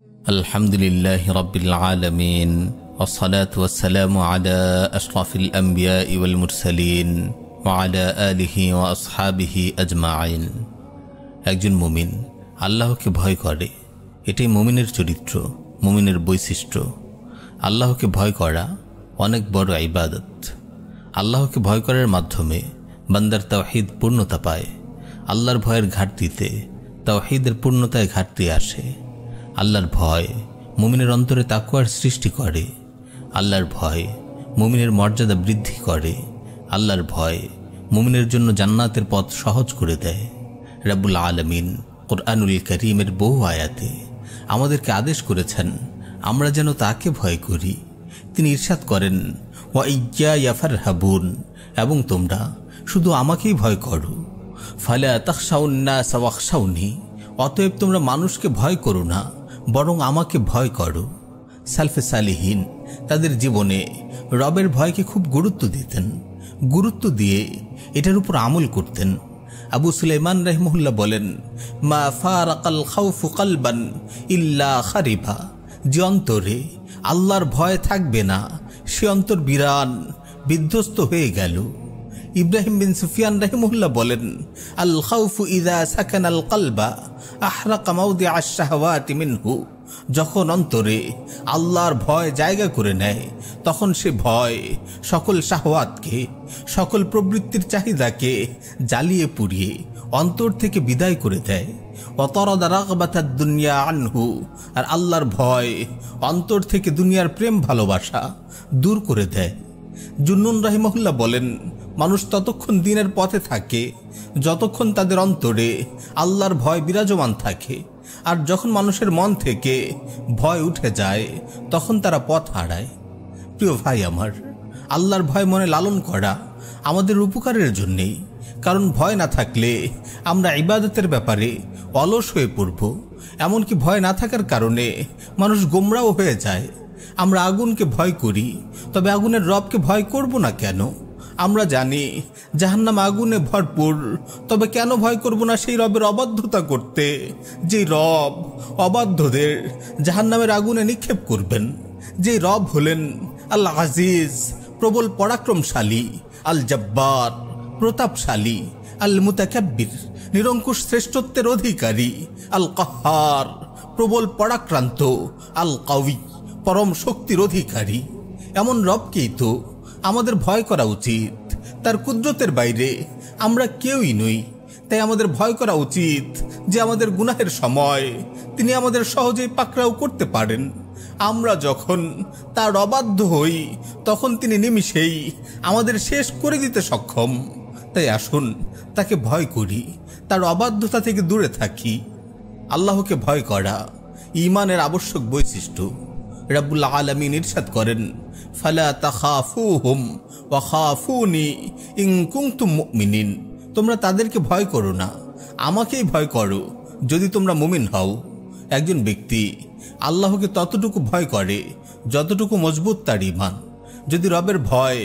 আলহামদুলিল্লাহ রাব্বিল আলামিন ওয়াসসালাতু ওয়াসসালামু আলা আশরাফিল আম্বিয়া ওয়াল মুরসালিন ওয়া আলা আলিহি ওয়া আসহাবিহি আজমাইন। একজন মুমিন আল্লাহকে ভয় করে, এটাই মুমিনের চরিত্র, মুমিনের বৈশিষ্ট্য। আল্লাহকে ভয় করা অনেক বড় ইবাদত। আল্লাহকে ভয় করার মাধ্যমে বান্দার তাওহীদ পূর্ণতা পায়। আল্লাহর ভয়ের ঘাটতিতে তাওহীদের পূর্ণতায় ঘাটতি আসে। আল্লাহর ভয় মুমিনের অন্তরে তাকওয়ার সৃষ্টি করে। আল্লাহর ভয় মুমিনের মর্যাদা বৃদ্ধি করে। আল্লাহর ভয় মুমিনের জন্য জান্নাতের পথ সহজ করে দেয়। রব্বুল আলামিন কুরআনুল কারীমের বহু আয়াতে আমাদেরকে আদেশ করেছেন আমরা যেন তাকে ভয় করি। তিনি ইরশাদ করেন, ওয়া ইয়্যায়া ফারহাবুন, এবং তোমরা শুধু আমাকেই ভয় করো। ফালা তাখশাউন নাস ওয়াখশাউনি, অতএব তোমরা মানুষকে ভয় করো না, বরং আমাকে ভয় করো। সালফে সালিহিন তাদের জীবনে রবের ভয়কে খুব গুরুত্ব দিতেন। গুরুত্ব দিয়ে এটার উপর আমল করতেন। আবু সুলাইমান রাহিমাহুল্লাহ বলেন, মা ফারাকাল খাউফু কলবান ইল্লা খারিবা, যে অন্তরে আল্লাহর ভয় থাকবে না সে অন্তর বিরান বিধ্বস্ত হয়ে গেল। ইব্রাহিম বিন সুফিয়ান রাহিমাহুল্লাহ বলেন, আল খাউফু ইযা সাকানাল কলবা আহরাকা মাওদিআশ শাহওয়াতি মিনহু, যখন অন্তরে আল্লাহর ভয় জায়গা করে নেয় তখন সে ভয় সকল শাহওয়াতকে, সকল প্রবৃত্তির চাহিদাকে জ্বালিয়ে পুড়িয়ে অন্তর থেকে বিদায় করে দেয়। ওয়াতারাদা রাগবাতাদ দুনিয়া আনহু, আর আল্লাহর ভয় অন্তর থেকে দুনিয়ার প্রেম ভালোবাসা দূর করে দেয়। জুন্নুন রাহিমাহুল্লাহ বলেন, মানুষ ততক্ষণ দিনের পথে থাকে যতক্ষণ তাদের অন্তরে আল্লাহর ভয় বিরাজমান থাকে, আর যখন মানুষের মন থেকে ভয় উঠে যায় তখন তারা পথ হারায়। প্রিয় ভাই আমার, আল্লাহর ভয় মনে লালন করা আমাদের উপকারের জন্যেই, কারণ ভয় না থাকলে আমরা ইবাদতের ব্যাপারে অলস হয়ে পড়ব। এমনকি ভয় না থাকার কারণে মানুষ গোমরাও হয়ে যায়। আমরা আগুনকে ভয় করি, তবে আগুনের রবকে ভয় করব না কেন? আমরা জানি জাহান্নাম আগুনে ভরপুর, তবে কেন ভয় করব না সেই রবের অবাধ্যতা করতে, যে রব অবাধ্যদের জাহান্নামের আগুনে নিক্ষেপ করবেন। যে রব হলেন আল আজিজ, প্রবল পরাক্রমশালী, আল জব্বার, প্রতাপশালী, আল মুতাকাব্বির, নিরঙ্কুশ শ্রেষ্ঠত্বের অধিকারী, আল কাহ্হার, প্রবল পরাক্রান্ত, আল কাউই, পরম শক্তির অধিকারী। এমন রবকেই তো আমাদের ভয় করা উচিত। তার কুদরতের বাইরে আমরা কেউই নই। তাই আমাদের ভয় করা উচিত যে আমাদের গুনাহের সময় তিনি আমাদের সহজেই পাকড়াও করতে পারেন। আমরা যখন তার অবাধ্য হই তখন তিনি নিমিষেই আমাদের শেষ করে দিতে সক্ষম। তাই আসুন তাকে ভয় করি, তার অবাধ্যতা থেকে দূরে থাকি। আল্লাহকে ভয় করা ঈমানের আবশ্যক বৈশিষ্ট্য। রব্বুল আলামিন ইরশাদ করেন, ফালা তাখাফুহুম ওয়া খাফুনি ইন কুনতুম মুমিনিন, তোমরা তাদেরকে ভয় করো না, আমাকেই ভয় করো যদি তোমরা মুমিন হও। একজন ব্যক্তি আল্লাহকে ততটুকু ভয় করে যতটুকু মজবুত তার ঈমান। যদি রবের ভয়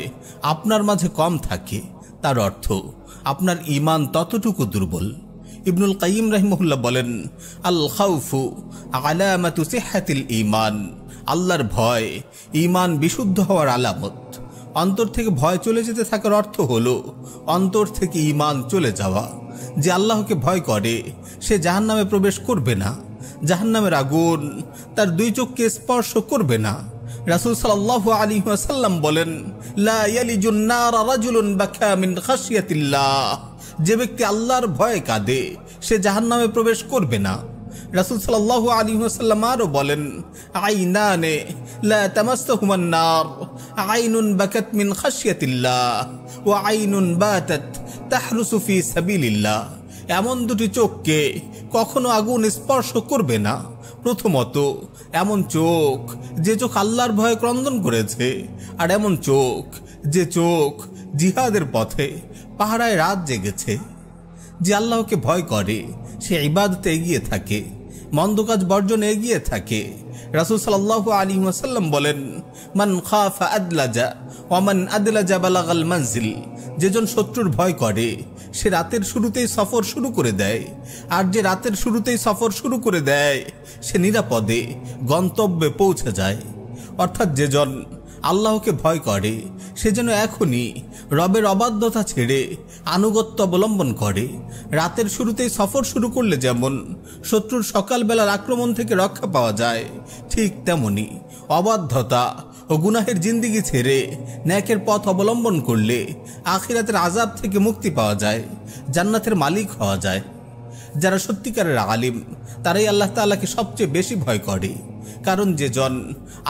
আপনার মাঝে কম থাকে তার অর্থ আপনার ঈমান ততটুকু দুর্বল। ইবনুল কাইয়িম রাহিমাহুল্লাহ বলেন, আল খাউফু আলামাতু সিহহাতিল ঈমান, আল্লাহর ভয় ঈমান বিশুদ্ধ হওয়ার আলামত। অন্তর থেকে ভয় চলে যেতে থাকার অর্থ হলো অন্তর থেকে ঈমান চলে যাওয়া। যে আল্লাহকে ভয় করে সে জাহান্নামে প্রবেশ করবে না, জাহান্নামের আগুন তার দুই চোখকে স্পর্শ করবে না। রাসূল সাল্লাল্লাহু আলাইহি ওয়াসাল্লাম বলেন, লা ইয়ালিজুন নার রাজুলুন বাকা মিন খাশিয়াতিল্লাহ, যে ব্যক্তি আল্লাহর ভয়ে কাঁদে সে জাহান্নামে প্রবেশ করবে না। রাসূল সাল্লাল্লাহু আলাইহি ওয়াসাল্লাম আরো বলেন, আইনানে লা তামাসসুহুমান নার, আইনুন বাকাত মিন খাশিয়াতিল্লাহ ওয়া আইনুন বাতাত তাহরুসু ফি সাবিলিল্লাহ, এমন দুটি চোখকে কখনো আগুন স্পর্শ করবে না। প্রথমত এমন চোখ যে চোখ আল্লাহর ভয়ে ক্রন্দন করেছে, আর এমন চোখ যে চোখ জিহাদের পথে পাহারায় রাত জেগেছে। যে আল্লাহকে ভয় করে সে ইবাদতে এগিয়ে থাকে, মন্দ কাজ বর্জনে এগিয়ে থাকে। রাসূল সাল্লাল্লাহু আলাইহি ওয়াসাল্লাম বলেন, মান খাফা আদলাজা ওয়া মান আদলাজা বালাগাল মানজিল, যেজন শত্রুর ভয় করে সে রাতের শুরুতেই সফর শুরু করে দেয়, আর যে রাতের শুরুতেই সফর শুরু করে দেয় সে নিরাপদে গন্তব্যে পৌঁছে যায়। অর্থাৎ যেজন আল্লাহকে ভয় করে সে যেন এখনই রবের অবাধ্যতা ছেড়ে আনুগত্য অবলম্বন করে। রাতের শুরুতেই সফর শুরু করলে যেমন শত্রুর সকালবেলার আক্রমণ থেকে রক্ষা পাওয়া যায়, ঠিক তেমনি অবাধ্যতা ও গুনাহের জিন্দিগি ছেড়ে ন্যাকের পথ অবলম্বন করলে আখিরাতের আযাব থেকে মুক্তি পাওয়া যায়, জান্নাতের মালিক হওয়া যায়। যারা সত্যিকারের আলিম তারাই আল্লাহ তাআলাকে সবচেয়ে বেশি ভয় করে, কারণ যে জন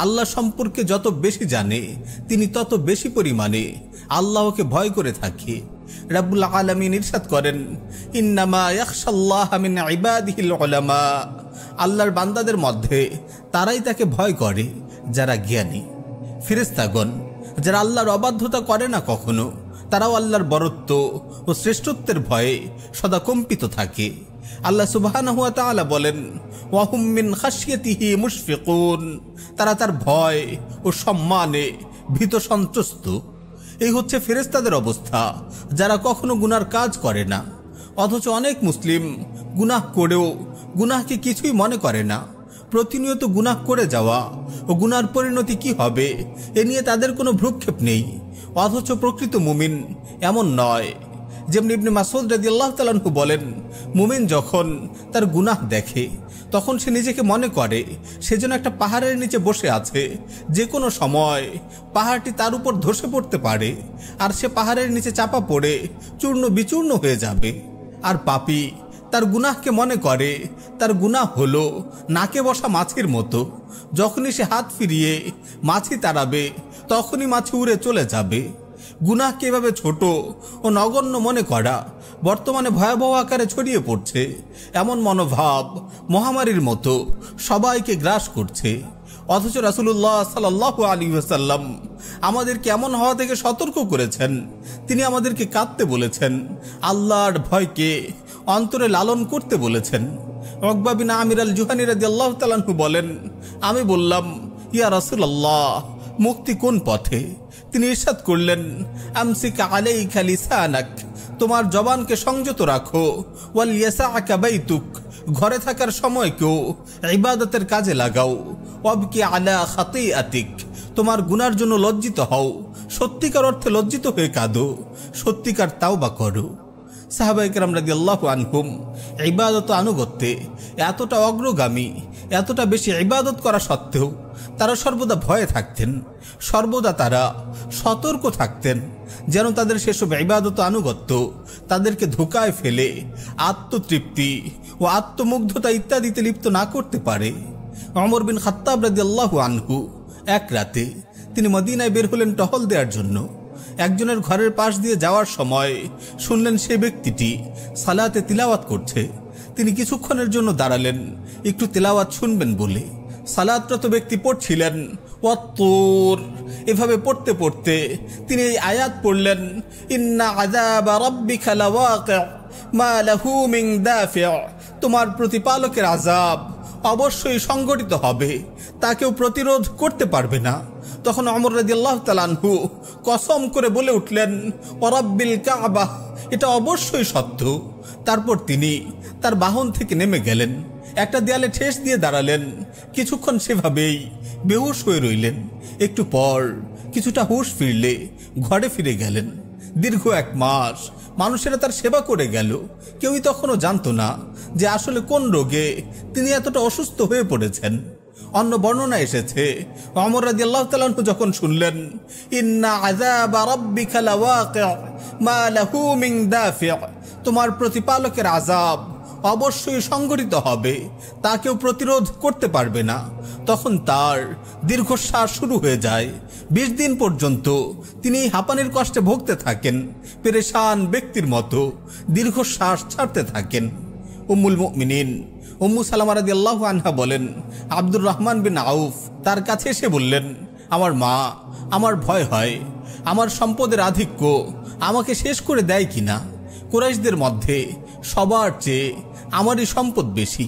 আল্লাহ সম্পর্কে যত বেশি জানে তিনি তত বেশি পরিমাণে আল্লাহকে ভয় করে থাকে। রাব্বুল আলামিন ইরশাদ করেন, ইন্নামা ইয়াখশাল্লাহা মিন ইবাদিহিল উলামা, আল্লাহর বান্দাদের মধ্যে তারাই তাকে ভয় করে যারা জ্ঞানী। ফেরেশতাগণ যারা আল্লাহর অবাধ্যতা করে না কখনো, তারাও আল্লাহর বরত্ব ও শ্রেষ্ঠত্বের ভয়ে সদা কম্পিত থাকে। আল্লাহ সুবহানাহু ওয়া তাআলা বলেন, ওয়া হুম মিন খাশিয়াতিহি মুশফিকুন, তারা তার ভয় ও সম্মানে ভীত সন্ত্রস্ত। এই হচ্ছে ফেরেশতাদের অবস্থা, যারা কখনো গুনার কাজ করে না। অথচ অনেক মুসলিম গুনাহ করেও গুনাহকে কিছুই মনে করে না। প্রতিনিয়ত গুনাহ করে যাওয়া ও গুনার পরিণতি কি হবে এ নিয়ে তাদের কোনো ভ্রুক্ষেপ নেই। অথচ প্রকৃত মুমিন এমন নয়। যেমনি ইবনে মাসউদ রাদিয়াল্লাহু তাআলা আনহু বলেন, মুমিন যখন তার গুনাহ দেখে তখন সে নিজেকে মনে করে সে যেন একটা পাহাড়ের নিচে বসে আছে, যে কোনো সময় পাহাড়টি তার উপর ধসে পড়তে পারে আর সে পাহাড়ের নিচে চাপা পড়ে চূর্ণ বিচূর্ণ হয়ে যাবে। আর পাপী তার গুনাহকে মনে করে তার গুনাহ হলো নাকে বসা মাছির মতো, যখনই সে হাত ফিরিয়ে মাছি তাড়াবে তখনই মাছি উড়ে চলে যাবে। গুনাহকে এভাবে ছোট ও নগণ্য মনে করা বর্তমানে ভয়াবহ আকারে ছড়িয়ে পড়ছে। এমন মনোভাব মহামারীর মতো সবাইকে গ্রাস করছে। অথচ রাসূলুল্লাহ সাল্লাল্লাহু আলাইহি ওয়াসাল্লাম আমাদেরকে এমন হওয়া থেকে সতর্ক করেছেন। তিনি আমাদেরকে কাঁদতে বলেছেন, আল্লাহর ভয়কে অন্তরে লালন করতে বলেছেন। উকবা বিন আমির আল জুহানী রাদিয়াল্লাহু তাআলা আনহু বলেন, আমি বললাম, ইয়া রাসূলুল্লাহ, মুক্তি কোন পথে? তিনি ইরশাদ করলেন, আমসিক আলাইকা লিসানাক, তোমার জবানকে সংযত রাখো, ওয়াল ইয়াসাকা বাইতুক, ঘরে থাকার সময়কেও ইবাদতের কাজে লাগাও, ওয়াবকি আলা খাতিআতিক, তোমার গুনার জন্য লজ্জিত হও, সত্যিকার অর্থে লজ্জিত হয়ে কাঁদো, সত্যিকার তাওবা করো। সাহাবায়ে কেরাম রাদিয়াল্লাহু আনহুম ইবাদত আনুগত্যে এতটা অগ্রগামী, এতটা বেশি ইবাদত করা সত্ত্বেও তারা সর্বদা ভয়ে থাকতেন, সর্বদা তারা সতর্ক থাকতেন যেন তাদের সেসব ইবাদত আনুগত্য তাদেরকে ধোঁকায় ফেলে আত্মতৃপ্তি ও আত্মমুগ্ধতা ইত্যাদিতে লিপ্ত না করতে পারে। ওমর বিন খাত্তাব রাদিয়াল্লাহু আনহু এক রাতে তিনি মদিনায় বের হলেন টহল দেওয়ার জন্য। একজনের ঘরের পাশ দিয়ে যাওয়ার সময় শুনলেন সেই ব্যক্তিটি সালাতে তিলাওয়াত করছে। তিনি কিছুক্ষণের জন্য দাঁড়ালেন একটু তিলাওয়াত শুনবেন বলে। সালাতরত ব্যক্তি পড়ছিলেন ওয়াত্তুর, এভাবে পড়তে পড়তে তিনি এই আয়াত পড়লেন, ইন্না আযাবা রাব্বিকা লাওয়াকি' মা লাহু মিন দাফি', তোমার প্রতিপালকের আযাব অবশ্যই সংঘটিত হবে, তা কেউ প্রতিরোধ করতে পারবে না। তখন ওমর রাদিয়াল্লাহু তাআলা আনহু কসম করে বলে উঠলেন, ওয়ারাব্বিল কাবা, এটা অবশ্যই সত্য। তারপর তিনি তার বাহন থেকে নেমে গেলেন, একটা দেয়ালে ঠেস দিয়ে দাঁড়ালেন। কিছুক্ষণ সেভাবেই বেহুশ হয়ে রইলেন। একটু পর কিছুটা হুঁশ ফিরলে ঘরে ফিরে গেলেন। দীর্ঘ 1 মাস মানুষেরা তার সেবা করে গেল। কেউই তখনও জানত না যে আসলে কোন রোগে তিনি এতটা অসুস্থ হয়ে পড়েছেন। অন্য বর্ণনা এসেছে, ওমর রাদিয়াল্লাহু তাআলা আনহু যখন শুনলেন, ইন্না আযাবা রাব্বিকা লাওয়াকি' মা লাহু মিন দাফি', তোমার প্রতিপালকের আযাব অবশ্যই সংঘটিত হবে, তা কেউ প্রতিরোধ করতে পারবে না, তখন তার দীর্ঘশ্বাস শুরু হয়ে যায়। 20 দিন পর্যন্ত তিনি হাঁপানির কষ্টে ভুগতে থাকেন, পেরেশান ব্যক্তির মতো দীর্ঘশ্বাস ছাড়তে থাকেন। উম্মুল মুমিনিন উম্মু সালামা রাদিয়াল্লাহু আনহা বলেন, আব্দুর রহমান বিন আউফ তার কাছে এসে বললেন, আমার মা, আমার ভয় হয় আমার সম্পদের আধিক্য আমাকে শেষ করে দেয় কিনা। কুরাইশদের মধ্যে সবার চেয়ে আমারই সম্পদ বেশি।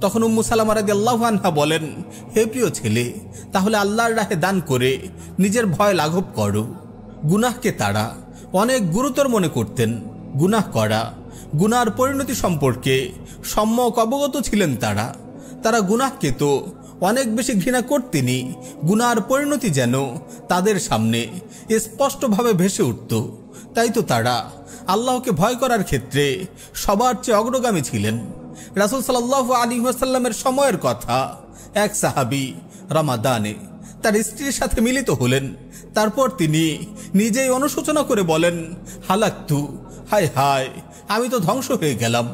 তখন উম্মু সালামা রাদিয়াল্লাহু আনহা বলেন, হে প্রিয় ছেলে, তাহলে আল্লাহর রাহে দান করে নিজের ভয় লাঘব করো। গুনাহকে তারা অনেক গুরুতর মনে করতেন, গুনাহ করা, গুনার পরিণতি সম্পর্কে সম্যক অবগত ছিলেন তারা গুনাহকে তো অনেক বেশি ঘৃণা করতেনি, গুনার পরিণতি যেন তাদের সামনে স্পষ্টভাবে ভেসে উঠত। তাই তো তারা আল্লাহকে ভয় করার ক্ষেত্রে সবার চেয়ে অগ্রগামী ছিলেন। রাসূল সাল্লাল্লাহু আলাইহি ওয়াসাল্লামের সময়ের কথা, এক সাহাবী রমাদানে তার স্ত্রীর সাথে মিলিত হলেন। তারপর তিনি নিজেই অনুশোচনা করে বলেন, হালাকতু, হায় হায়, আমি তো ধ্বংস হয়ে গেলাম।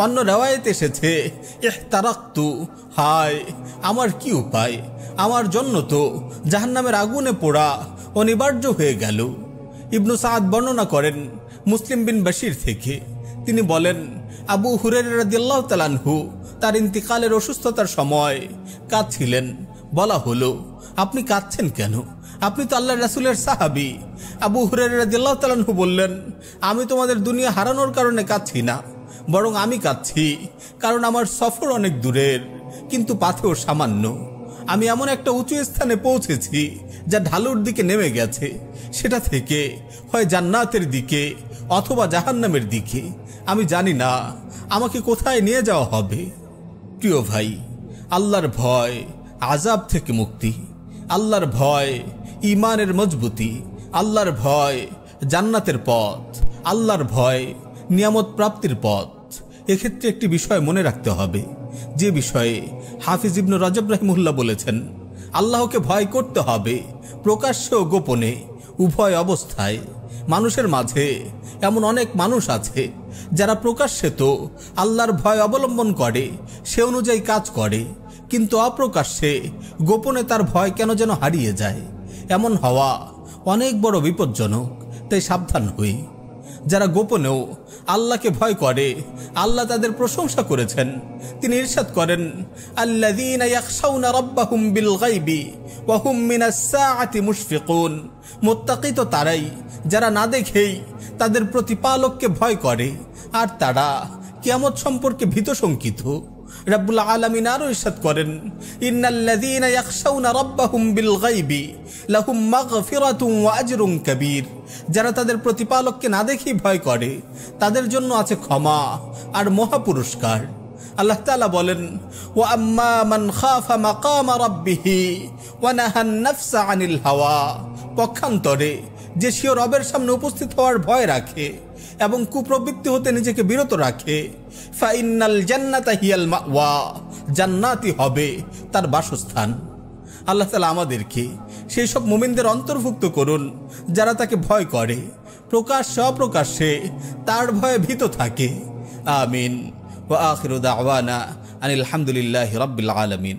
অন্য রিওয়ায়াতে এসেছে, ইহতারাকতু, হায় আমার কি উপায়, আমার জন্য তো জাহান্নামের আগুনে পোড়া অনিবার্য হয়ে গেল। ইবনু সাদ বর্ণনা করেন মুসলিম বিন বশির থেকে, তিনি বলেন, আবু হুরায়রা রাদিয়াল্লাহু তাআলা আনহু তার ইন্তিকালের অসুস্থতার সময় কাঁদছিলেন। বলা হলো, আপনি কাঁদছেন কেন? আপনি তো আল্লাহর রাসূলের সাহাবী। আবু হুরায়রা রাদিয়াল্লাহু তাআলা আনহু বললেন, আমি তোমাদের দুনিয়া হারানোর কারণে কাঁদছি না, বরং আমি কাঁদছি কারণ আমার সফর অনেক দূরের, কিন্তু পাথেও সামান্য। আমি এমন একটা উঁচু স্থানে পৌঁছেছি যা ঢালুর দিকে নেমে গেছে, সেটা থেকে হয় জান্নাতের দিকে অথবা জাহান্নামের দিকে। আমি জানি না আমাকে কোথায় নিয়ে যাওয়া হবে। প্রিয় ভাই, আল্লাহর ভয় আযাব থেকে মুক্তি, আল্লাহর ভয় ঈমানের মজবুতি, আল্লাহর ভয় জান্নাতের পথ, আল্লাহর ভয় নিয়ামত প্রাপ্তির পথ। এক্ষেত্রে একটি বিষয় মনে রাখতে হবে, যে বিষয়ে হাফিজ ইবনে রজব রাহিমাহুল্লাহ বলেছেন, আল্লাহকে ভয় করতে হবে প্রকাশ্যে ও গোপনে, উভয় অবস্থায়। মানুষের মাঝে এমন অনেক মানুষ আছে যারা প্রকাশ্যে তো আল্লাহর ভয় অবলম্বন করে, সে অনুযায়ী কাজ করে, কিন্তু অপ্রকাশ্যে গোপনে তার ভয় কেন যেন হারিয়ে যায়। এমন হওয়া অনেক বড় বিপজ্জনক। তাই সাবধান হই। যারা গোপনেও আল্লাহকে ভয় করে, আল্লাহ তাদের প্রশংসা করেছেন। তিনি ইরশাদ করেন, আল্লাযীনা ইয়াখশাউনা রাব্বাহুম বিল গায়বি ওয়া হুম মিনাস সাআতি মুশফিকুন। মুত্তাকি তো তারাই যারা না দেখেই তাদের প্রতিপালককে ভয় করে, আর তারা কিয়ামত সম্পর্কে ভীত শঙ্কিত। রব্বুল আলামিন আরো ইরশাদ করেন, ইন্নাল্লাযীনা ইয়াখশাউনা রাব্বাহুম বিল গায়বি লাহুম মাগফিরাতুন ওয়া আজরুন কাবীর। যারা তাদের প্রতিপালককে না দেখেই ভয় করে, তাদের জন্য আছে ক্ষমা আর মহা পুরস্কার। আল্লাহ তাআলা বলেন, ওয়া আম্মা মান খাফা মাকামা রাব্বিহি ওয়া নাহান নাফসা আনিল হাওয়া। পক্ষান্তরে যে স্বীয় রবের সামনে উপস্থিত হওয়ার ভয় রাখে এবং কুপ্রবৃত্তি হতে নিজেকে বিরত রাখে, ফাইন্নাল জান্নাতা হিয়াল মাওয়া, জান্নাতই হবে তার বাসস্থান। আল্লাহ তাআলা আমাদেরকে সেই সব মুমিনদের অন্তর্ভুক্ত করুন যারা তাকে ভয় করে, প্রকাশ্যে অপ্রকাশ্যে তার ভয়ে ভীত থাকে। আমিন। ওয়া আখিরু দাওয়ানা আনিল হামদুলিল্লাহি রাব্বিল আলামিন।